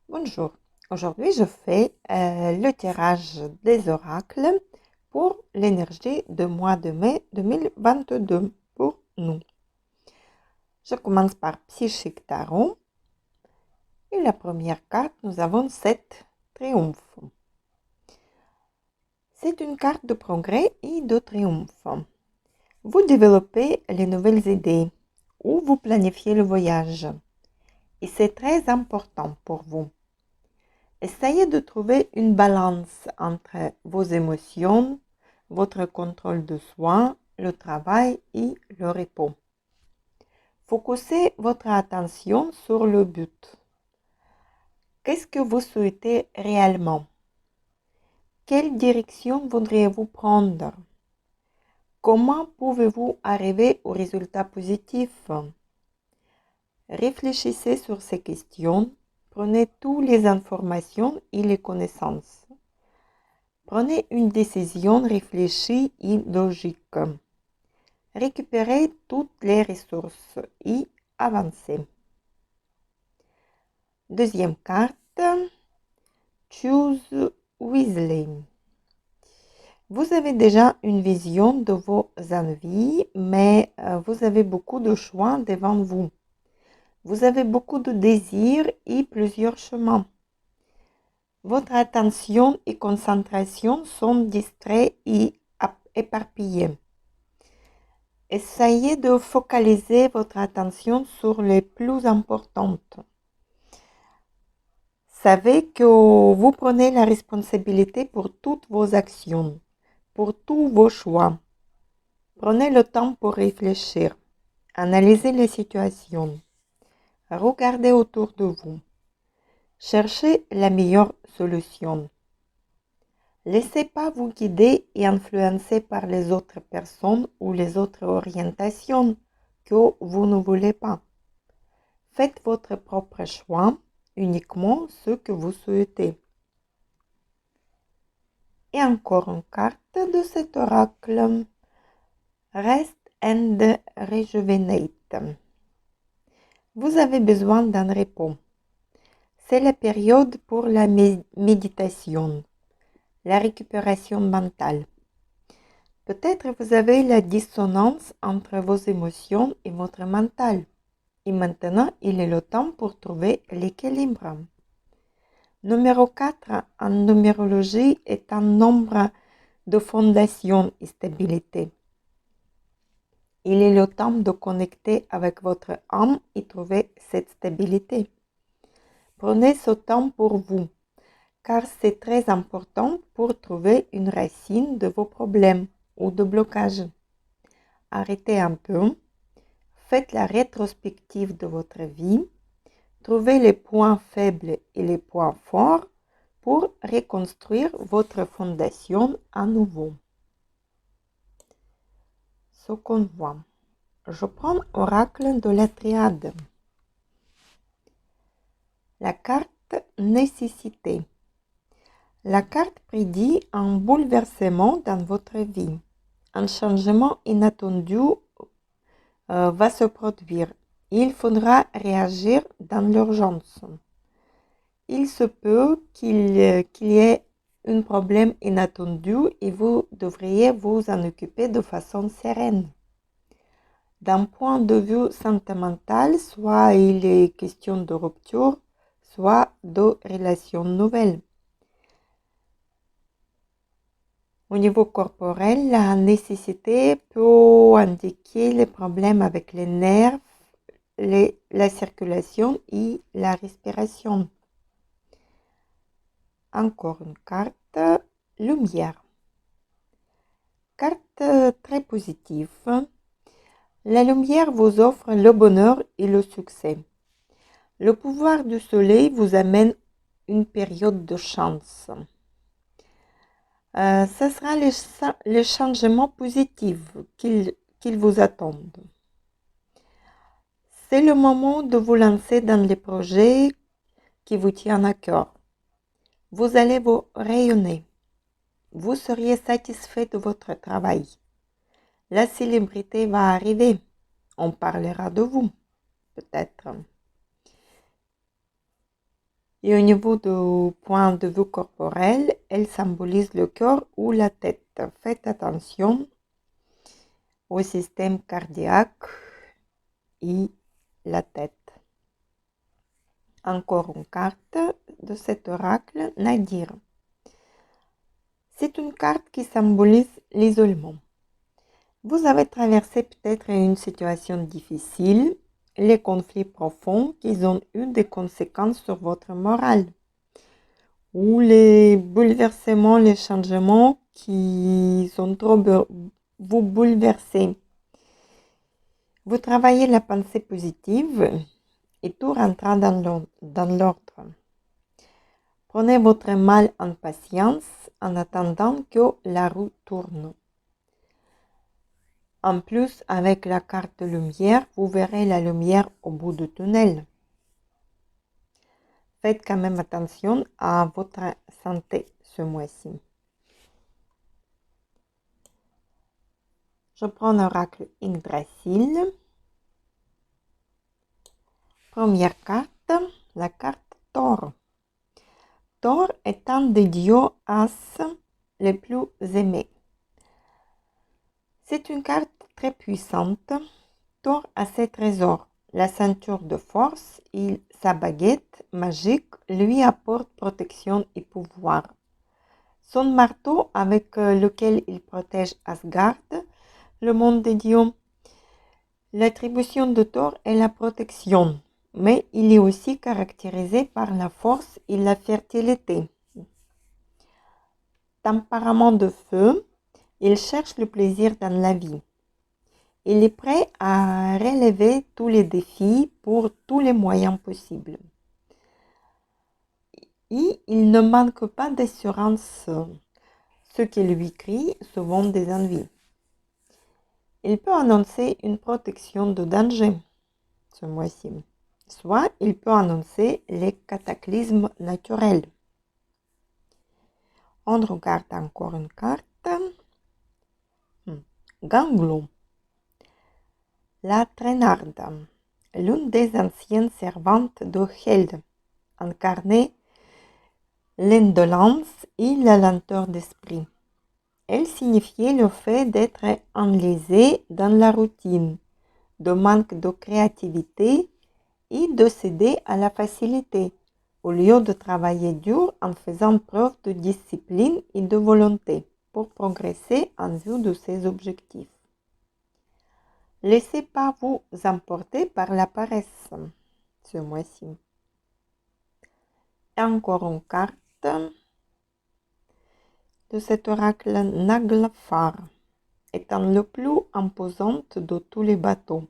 Bonjour, aujourd'hui je fais le tirage des oracles pour l'énergie du mois de mai 2022 pour nous. Je commence par Psychique Tarot et la première carte, nous avons 7 triomphes. C'est une carte de progrès et de triomphe. Vous développez les nouvelles idées ou vous planifiez le voyage et c'est très important pour vous. Essayez de trouver une balance entre vos émotions, votre contrôle de soi, le travail et le repos. Focussez votre attention sur le but. Qu'est-ce que vous souhaitez réellement? Quelle direction voudriez-vous prendre? Comment pouvez-vous arriver au résultat positif? Réfléchissez sur ces questions, prenez toutes les informations et les connaissances. Prenez une décision réfléchie et logique. Récupérez toutes les ressources et avancez. Deuxième carte, Choose Wisely. Vous avez déjà une vision de vos envies, mais vous avez beaucoup de choix devant vous. Vous avez beaucoup de désirs et plusieurs chemins. Votre attention et concentration sont distraites et éparpillées. Essayez de focaliser votre attention sur les plus importantes. Savez que vous prenez la responsabilité pour toutes vos actions, pour tous vos choix. Prenez le temps pour réfléchir, analysez les situations, regardez autour de vous, cherchez la meilleure solution. Laissez pas vous guider et influencer par les autres personnes ou les autres orientations que vous ne voulez pas. Faites votre propre choix, uniquement ce que vous souhaitez. Et encore une carte de cet oracle. Rest and rejuvenate. Vous avez besoin d'un repos. C'est la période pour la méditation, la récupération mentale. Peut-être vous avez la dissonance entre vos émotions et votre mental. Et maintenant, il est le temps pour trouver l'équilibre. Numéro 4 en numérologie est un nombre de fondation et stabilité. Il est le temps de connecter avec votre âme et trouver cette stabilité. Prenez ce temps pour vous, car c'est très important pour trouver une racine de vos problèmes ou de blocages. Arrêtez un peu, faites la rétrospective de votre vie, trouvez les points faibles et les points forts pour reconstruire votre fondation à nouveau. Ce qu'on voit. Je prends oracle de la triade. La carte nécessité. La carte prédit un bouleversement dans votre vie. Un changement inattendu va se produire. Il faudra réagir dans l'urgence. Il se peut qu'il y ait un problème inattendu et vous devriez vous en occuper de façon sereine. D'un point de vue sentimental, soit il est question de rupture, soit de relations nouvelles. Au niveau corporel, la nécessité peut indiquer les problèmes avec les nerfs, la circulation et la respiration. Encore une carte, lumière. Carte très positive. La lumière vous offre le bonheur et le succès. Le pouvoir du soleil vous amène une période de chance. Ce sera les changements positifs qu'ils vous attendent. C'est le moment de vous lancer dans les projets qui vous tiennent à cœur. Vous allez vous rayonner. Vous seriez satisfait de votre travail. La célébrité va arriver. On parlera de vous, peut-être. Et au niveau du point de vue corporel, elle symbolise le cœur ou la tête. Faites attention au système cardiaque et la tête. Encore une carte de cet oracle, Nadir. C'est une carte qui symbolise l'isolement. Vous avez traversé peut-être une situation difficile, les conflits profonds qui ont eu des conséquences sur votre morale, ou les bouleversements, les changements qui sont trop vous bouleverser. Vous travaillez la pensée positive et tout rentrera dans l'ordre. Prenez votre mal en patience en attendant que la roue tourne. En plus, avec la carte lumière, vous verrez la lumière au bout du tunnel. Faites quand même attention à votre santé ce mois-ci. Je prends l'oracle Yggdrasil. Première carte, la carte Thor. Thor est un des dieux as les plus aimés. C'est une carte très puissante. Thor a ses trésors. La ceinture de force et sa baguette magique lui apportent protection et pouvoir. Son marteau avec lequel il protège Asgard, le monde des dieux. L'attribution de Thor est la protection, mais il est aussi caractérisé par la force et la fertilité. Tempérament de feu, il cherche le plaisir dans la vie. Il est prêt à relever tous les défis pour tous les moyens possibles. Et il ne manque pas d'assurance. Ce qui lui crie souvent des envies. Il peut annoncer une protection de danger ce mois-ci. Soit il peut annoncer les cataclysmes naturels. On regarde encore une carte. Ganglon. La traînarde, l'une des anciennes servantes de Held, incarnait l'indolence et la lenteur d'esprit. Elle signifiait le fait d'être enlisé dans la routine, de manque de créativité et de céder à la facilité, au lieu de travailler dur en faisant preuve de discipline et de volonté pour progresser en vue de ses objectifs. Laissez pas vous emporter par la paresse ce mois-ci. Et encore une carte de cet oracle Naglfar, étant le plus imposant de tous les bateaux.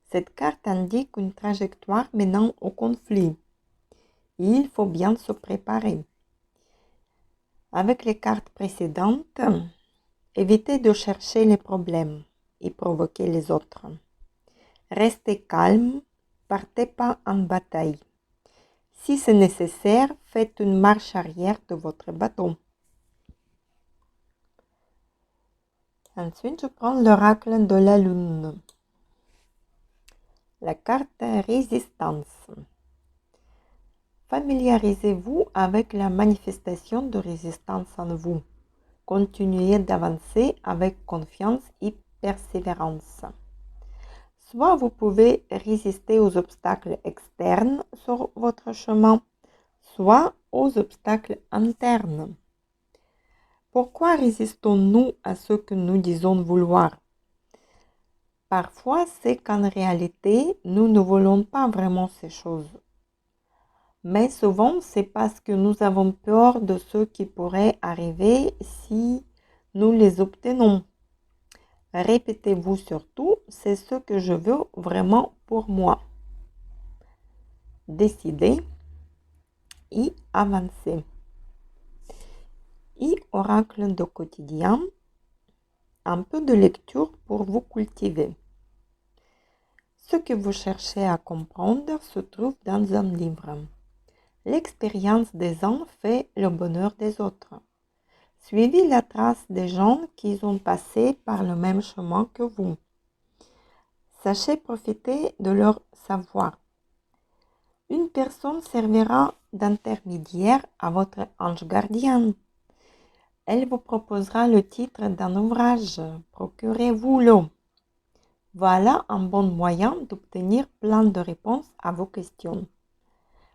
Cette carte indique une trajectoire menant au conflit. Il faut bien se préparer. Avec les cartes précédentes, évitez de chercher les problèmes et provoquer les autres. Restez calme, partez pas en bataille. Si c'est nécessaire, faites une marche arrière de votre bateau. Ensuite, je prends l'oracle de la lune. La carte résistance. Familiarisez-vous avec la manifestation de résistance en vous. Continuez d'avancer avec confiance et persévérance. Soit vous pouvez résister aux obstacles externes sur votre chemin, soit aux obstacles internes. Pourquoi résistons-nous à ce que nous disons vouloir? Parfois, c'est qu'en réalité, nous ne voulons pas vraiment ces choses. Mais souvent, c'est parce que nous avons peur de ce qui pourrait arriver si nous les obtenons. Répétez-vous surtout, c'est ce que je veux vraiment pour moi. Décidez et avancez. Et oracle de quotidien, un peu de lecture pour vous cultiver. Ce que vous cherchez à comprendre se trouve dans un livre. L'expérience des uns fait le bonheur des autres. Suivez la trace des gens qui ont passé par le même chemin que vous. Sachez profiter de leur savoir. Une personne servira d'intermédiaire à votre ange gardien. Elle vous proposera le titre d'un ouvrage. Procurez-vous-le. Voilà un bon moyen d'obtenir plein de réponses à vos questions.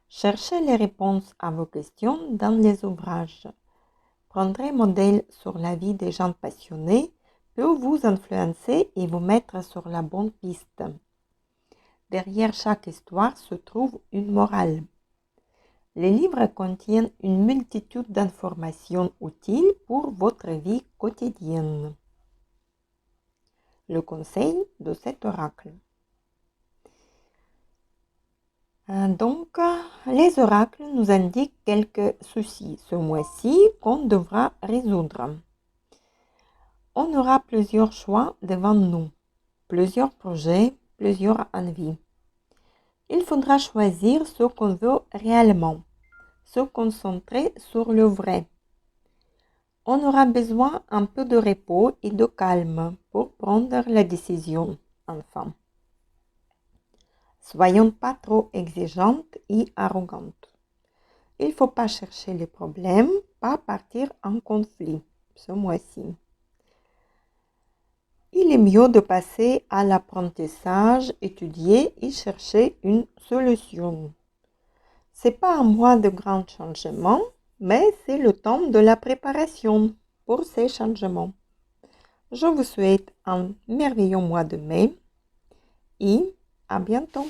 Cherchez les réponses à vos questions dans les ouvrages. Prendre modèle sur la vie des gens passionnés peut vous influencer et vous mettre sur la bonne piste. Derrière chaque histoire se trouve une morale. Les livres contiennent une multitude d'informations utiles pour votre vie quotidienne. Le conseil de cet oracle. Donc, les oracles nous indiquent quelques soucis ce mois-ci qu'on devra résoudre. On aura plusieurs choix devant nous, plusieurs projets, plusieurs envies. Il faudra choisir ce qu'on veut réellement, se concentrer sur le vrai. On aura besoin un peu de repos et de calme pour prendre la décision, enfin. Soyons pas trop exigeantes et arrogantes. Il ne faut pas chercher les problèmes, pas partir en conflit ce mois-ci. Il est mieux de passer à l'apprentissage, étudier et chercher une solution. Ce n'est pas un mois de grands changements, mais c'est le temps de la préparation pour ces changements. Je vous souhaite un merveilleux mois de mai et à bientôt.